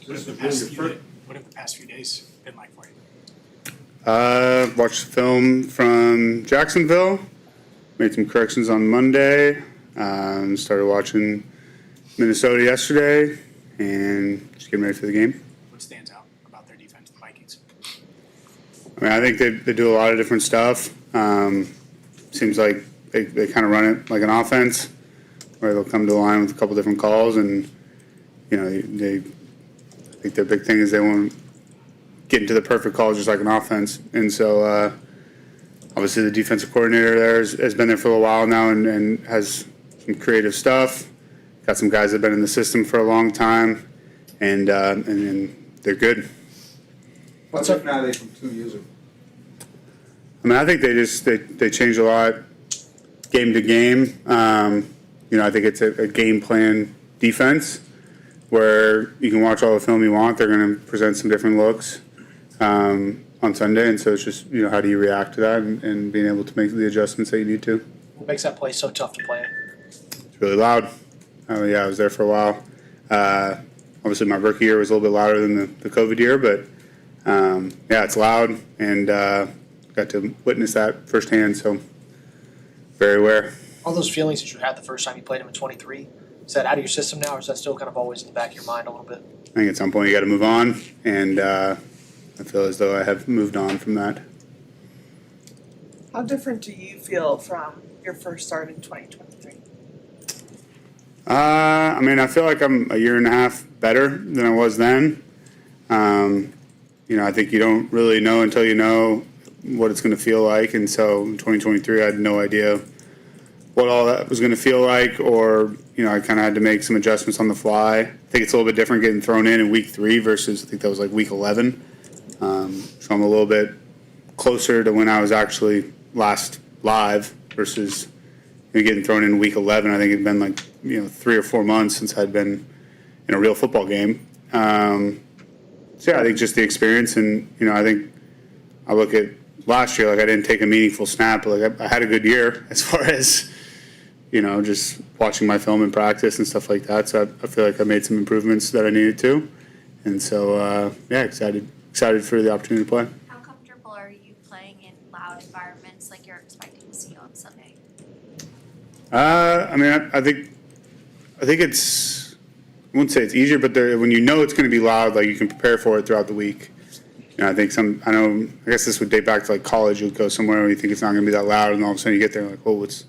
What have the past few days been like for you? Watched the film from Jacksonville. Made some corrections on Monday. Started watching Minnesota yesterday, and just getting ready for the game. What stands out about their defense, the Vikings? I mean, I think they do a lot of different stuff. Seems like they kind of run it like an offense, where they'll come to the line with a couple different calls, and I think their big thing is they want to get into the perfect call just like an offense. And so obviously the defensive coordinator there has been there for a while now and has some creative stuff. Got some guys that have been in the system for a long time, and they're good. What's up now they from 2 years ago? I mean, I think they changed a lot game to game. I think it's a game plan defense where you can watch all the film you want. They're going to present some different looks on Sunday, and so it's just how do you react to that and being able to make the adjustments that you need to. What makes that play so tough to play? It's really loud. Oh yeah, I was there for a while. Obviously, my rookie year was a little bit louder than the COVID year, but yeah, it's loud, and got to witness that firsthand. So very aware. All those feelings that you had the first time you played him in 23, is that out of your system now, or is that still kind of always in the back of your mind a little bit? I think at some point you got to move on, and I feel as though I have moved on from that. How different do you feel from your first start in 2023? I mean, I feel like I'm a year and a half better than I was then. I think you don't really know until you know what it's going to feel like, and so in 2023 I had no idea what all that was going to feel like, or I kind of had to make some adjustments on the fly. I think it's a little bit different getting thrown in week 3 versus I think that was like week 11. So I'm a little bit closer to when I was actually last live versus getting thrown in week 11. I think it'd been like 3 or 4 months since I'd been in a real football game. So yeah, I think just the experience, and I think I look at last year like I didn't take a meaningful snap, but like I had a good year as far as just watching my film in practice and stuff like that. So I feel like I made some improvements that I needed to, and so yeah, excited for the opportunity to play. How comfortable are you playing in loud environments like you're expecting to see on Sunday? I mean, I think it's, I wouldn't say it's easier, but when it's going to be loud, like you can prepare for it throughout the week. I think I guess this would date back to like college. You'll go somewhere where you think it's not going to be that loud, and all of a sudden you get there and like, oh, it's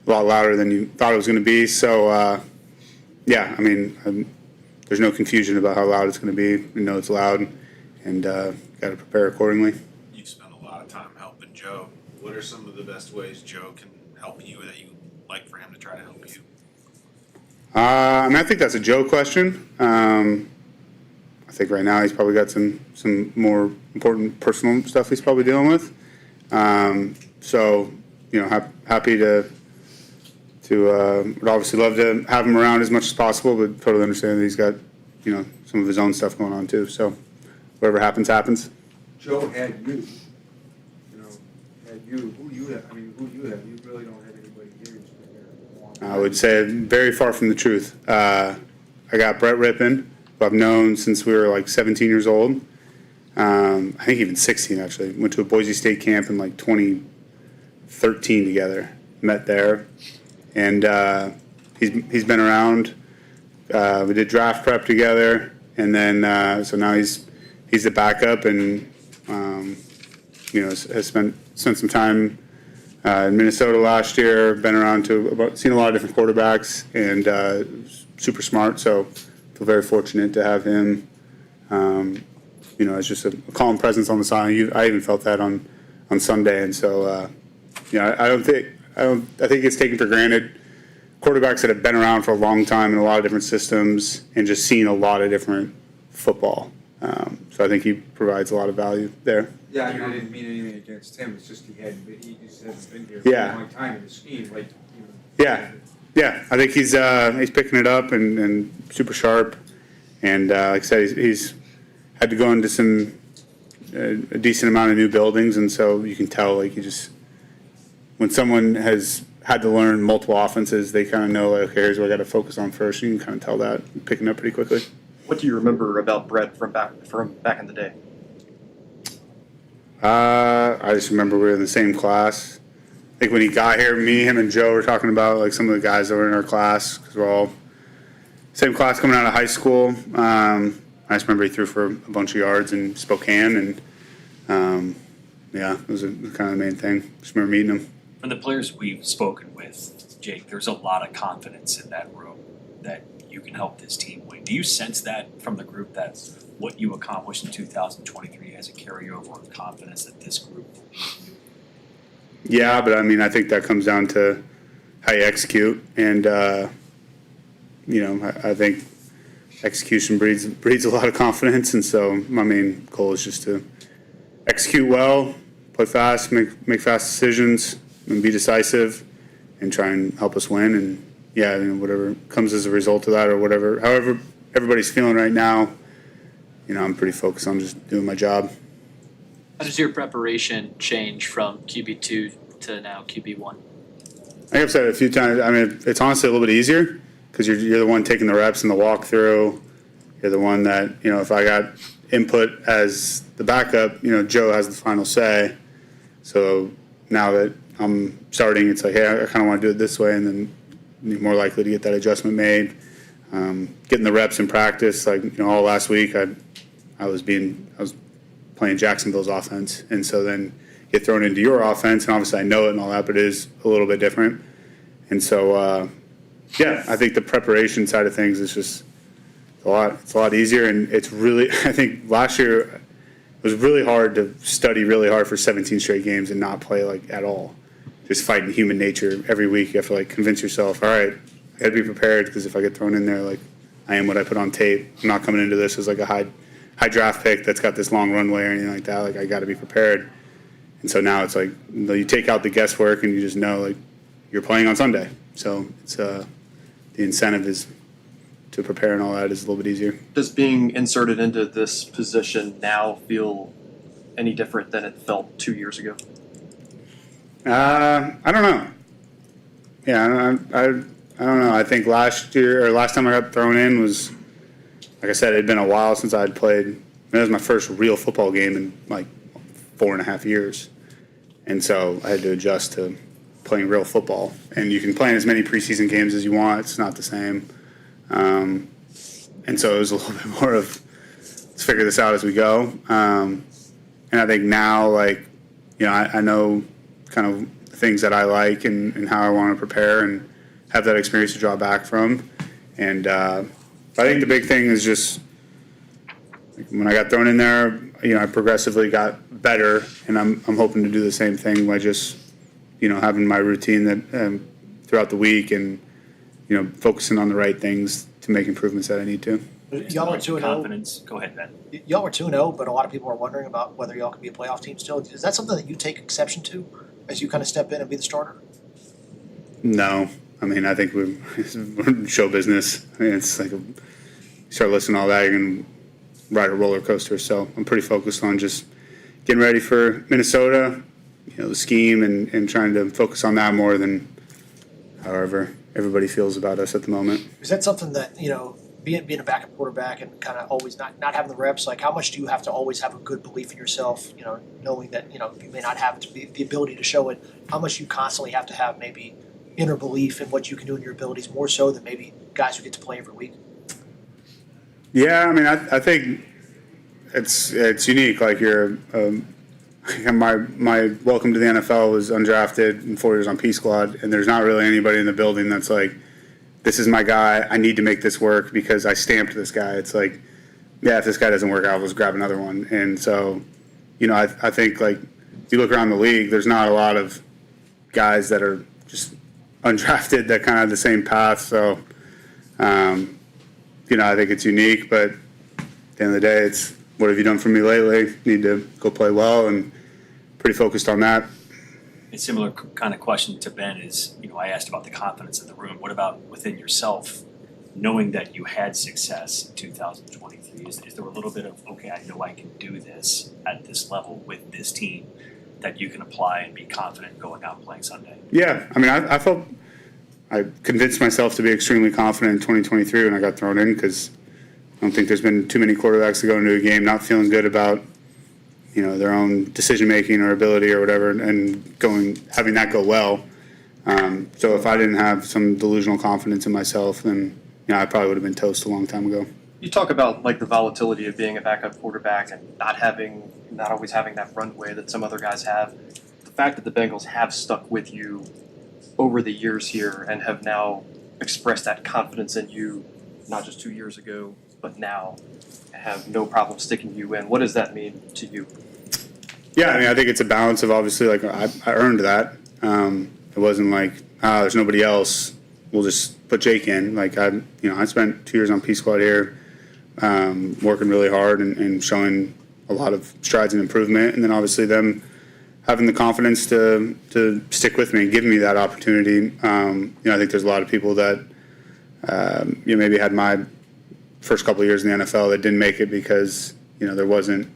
a lot louder than you thought it was going to be. So, yeah, I mean, there's no confusion about how loud it's going to be. It's loud, and got to prepare accordingly. You've spent a lot of time helping Joe. What are some of the best ways Joe can help you that you like for him to try to help you? I mean, I think that's a Joe question. I think right now he's probably got some more important personal stuff he's probably dealing with. So, happy to would obviously love to have him around as much as possible, but totally understand that he's got, some of his own stuff going on too. So, whatever happens, happens. Joe had you. Who you have? I mean, who you have? You really don't have anybody here who's been here a long time. I would say very far from the truth. I got Brett Rippon, who I've known since we were like 17 years old. I think even 16 actually. Went to a Boise State camp in like 2013 together. Met there, and he's been around. We did draft prep together, and then so now he's the backup, and has spent some time in Minnesota last year. Been around seen a lot of different quarterbacks, and super smart. So feel very fortunate to have him. As just a calm presence on the side. I even felt that on Sunday, and so I think it's taken for granted. Quarterbacks that have been around for a long time in a lot of different systems and just seen a lot of different football. So I think he provides a lot of value there. Yeah, I didn't mean anything against him. It's just he just hasn't been here for a long time in the scheme. Yeah. I think he's picking it up and super sharp. And like I said, he's had to go into a decent amount of new buildings, and so you can tell when someone has had to learn multiple offenses, they kind of know okay, here's what I got to focus on first. You can kind of tell that picking up pretty quickly. What do you remember about Brett from back in the day? I just remember we were in the same class. I think when he got here, me, him, and Joe were talking about like some of the guys that were in our class because we're all same class coming out of high school. I just remember he threw for a bunch of yards in Spokane, and yeah, it was kind of the main thing. Just remember meeting him. From the players we've spoken with, Jake, there's a lot of confidence in that room that you can help this team win. Do you sense that from the group, that what you accomplished in 2023 has a carryover of confidence that this group will be? Yeah, but I mean, I think that comes down to how you execute, and I think execution breeds a lot of confidence, and so my main goal is just to execute well, play fast, make fast decisions, and be decisive, and try and help us win. And yeah, whatever comes as a result of that, or however everybody's feeling right now, I'm pretty focused on just doing my job. How does your preparation change from QB2 to now QB1? I think I've said it a few times. I mean, it's honestly a little bit easier because you're the one taking the reps and the walkthrough. You're the one that, if I got input as the backup, Joe has the final say. So now that I'm starting, it's like, hey, I kind of want to do it this way, and then you're more likely to get that adjustment made. Getting the reps in practice, like, all last week, I was playing Jacksonville's offense, and so then get thrown into your offense, and obviously I know it and all that, but it is a little bit different. And so, I think the preparation side of things is just it's a lot easier, and it's really, I think last year it was really hard to study really hard for 17 straight games and not play like at all. Just fighting human nature every week. You have to convince yourself, all right, I got to be prepared, because if I get thrown in there, I am what I put on tape. I'm not coming into this as a high draft pick that's got this long runway or anything like that. I got to be prepared. And so now it's you take out the guesswork and you just know you're playing on Sunday. So it's the incentive is to prepare, and all that is a little bit easier. Does being inserted into this position now feel any different than it felt 2 years ago? I don't know. Yeah, I don't know. I think last time I got thrown in was, like I said, it had been a while since I had played. It was my first real football game in 4.5 years. And so I had to adjust to playing real football. And you can play in as many preseason games as you want. It's not the same. And so it was a little bit more of, let's figure this out as we go. And I think now, I know kind of the things that I like and how I want to prepare and have that experience to draw back from. And I think the big thing is just when I got thrown in there, I progressively got better, and I'm hoping to do the same thing by just, having my routine that throughout the week, and focusing on the right things to make improvements that I need to. Y'all are 2-0. Confidence. Go ahead, Ben. Y'all were 2-0, but a lot of people are wondering about whether y'all can be a playoff team still. Is that something that you take exception to as you kind of step in and be the starter? No. I mean, I think we're in show business. I mean, it's you start listening to all that, you're going to ride a roller coaster. So I'm pretty focused on just getting ready for Minnesota, the scheme, and trying to focus on that more than however everybody feels about us at the moment. Is that something that, being a backup quarterback and kind of always not having the reps, how much do you have to always have a good belief in yourself, knowing that, you may not have the ability to show it? How much you constantly have to have maybe inner belief in what you can do in your abilities, more so than maybe guys who get to play every week? Yeah, I mean, I think it's unique. You're my welcome to the NFL was undrafted and 4 years on P squad, and there's not really anybody in the building that's this is my guy. I need to make this work because I stamped this guy. It's if this guy doesn't work out, let's grab another one. And so, I think if you look around the league, there's not a lot of guys that are just undrafted that kind of have the same path. So, I think it's unique, but at the end of the day, it's what have you done for me lately? Need to go play well, and pretty focused on that. A similar kind of question to Ben is, I asked about the confidence in the room. What about within yourself, knowing that you had success in 2023? Is there a little bit of, okay, I know I can do this at this level with this team, that you can apply and be confident going out and playing Sunday? Yeah, I mean, I convinced myself to be extremely confident in 2023 when I got thrown in, because I don't think there's been too many quarterbacks that go into a game not feeling good about, their own decision making or ability or whatever, and having that go well. So if I didn't have some delusional confidence in myself, then I probably would have been toast a long time ago. You talk about like the volatility of being a backup quarterback and not always having that runway that some other guys have. The fact that the Bengals have stuck with you over the years here and have now expressed that confidence in you, not just 2 years ago, but now have no problem sticking you in. What does that mean to you? Yeah, I think it's a balance of obviously like I earned that. It wasn't like there's nobody else. We'll just put Jake in. Like I spent 2 years on P Squad here, working really hard and showing a lot of strides and improvement, and then obviously them having the confidence to stick with me and give me that opportunity. I think there's a lot of people that maybe had my first couple of years in the NFL that didn't make it because there wasn't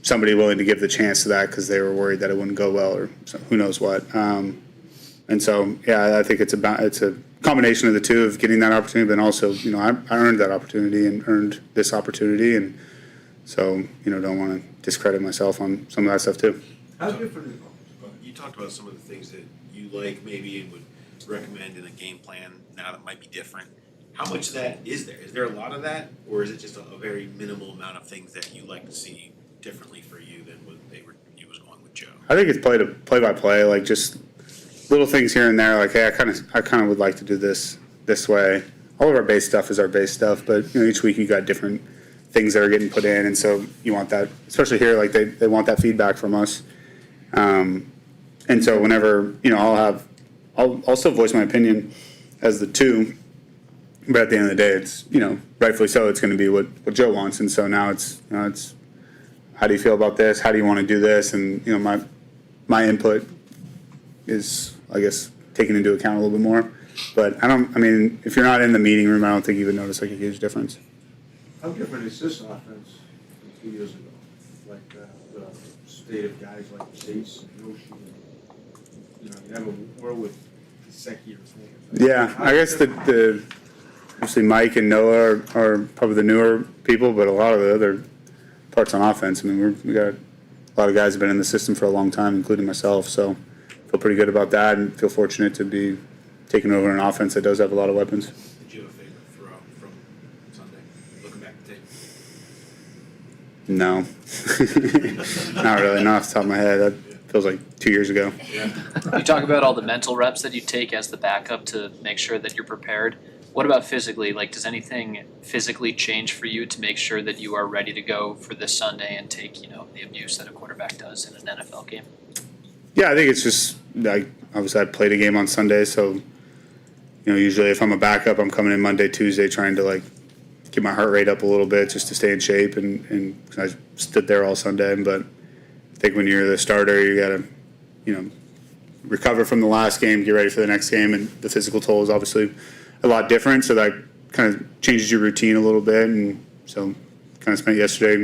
somebody willing to give the chance to that because they were worried that it wouldn't go well or who knows what. And so I think it's a combination of the two of getting that opportunity, but also I earned that opportunity and earned this opportunity, and so don't want to discredit myself on some of that stuff too. How different You talked about some of the things that you like maybe and would recommend in a game plan now that might be different. How much of that is there? Is there a lot of that, or is it just a very minimal amount of things that you like to see differently for you than when you was going with Joe? I think it's play by play, like just little things here and there. Like, hey, I kind of would like to do this way. All of our base stuff is our base stuff, but each week you got different things that are getting put in, and so you want that, especially here. Like they want that feedback from us, and so whenever I'll still voice my opinion as the two. But at the end of the day, it's rightfully so. It's going to be what Joe wants, and so now it's how do you feel about this? How do you want to do this? And my input is, I guess, taken into account a little bit more. But if you're not in the meeting room, I don't think you would notice like a huge difference. How different is this offense from 2 years ago? Like the state of guys like Chase and Yoshi, and you have a war with Gesicki or something. Yeah, I guess the obviously Mike and Noah are probably the newer people, but a lot of the other parts on offense, we got a lot of guys who've been in the system for a long time, including myself, so feel pretty good about that and feel fortunate to be taking over an offense that does have a lot of weapons. Did you have a favorite throw from Sunday, looking back at the tape? No. Not really, not off the top of my head. That feels like 2 years ago. You talk about all the mental reps that you take as the backup to make sure that you're prepared. What about physically? Like, does anything physically change for you to make sure that you are ready to go for this Sunday and take, the abuse that a quarterback does in an NFL game? Yeah, I think it's just obviously I played a game on Sunday, so usually if I'm a backup, I'm coming in Monday, Tuesday, trying to get my heart rate up a little bit just to stay in shape, and I stood there all Sunday. But I think when you're the starter, you got to recover from the last game, get ready for the next game, and the physical toll is obviously a lot different, so that kind of changes your routine a little bit, and so kind of spent yesterday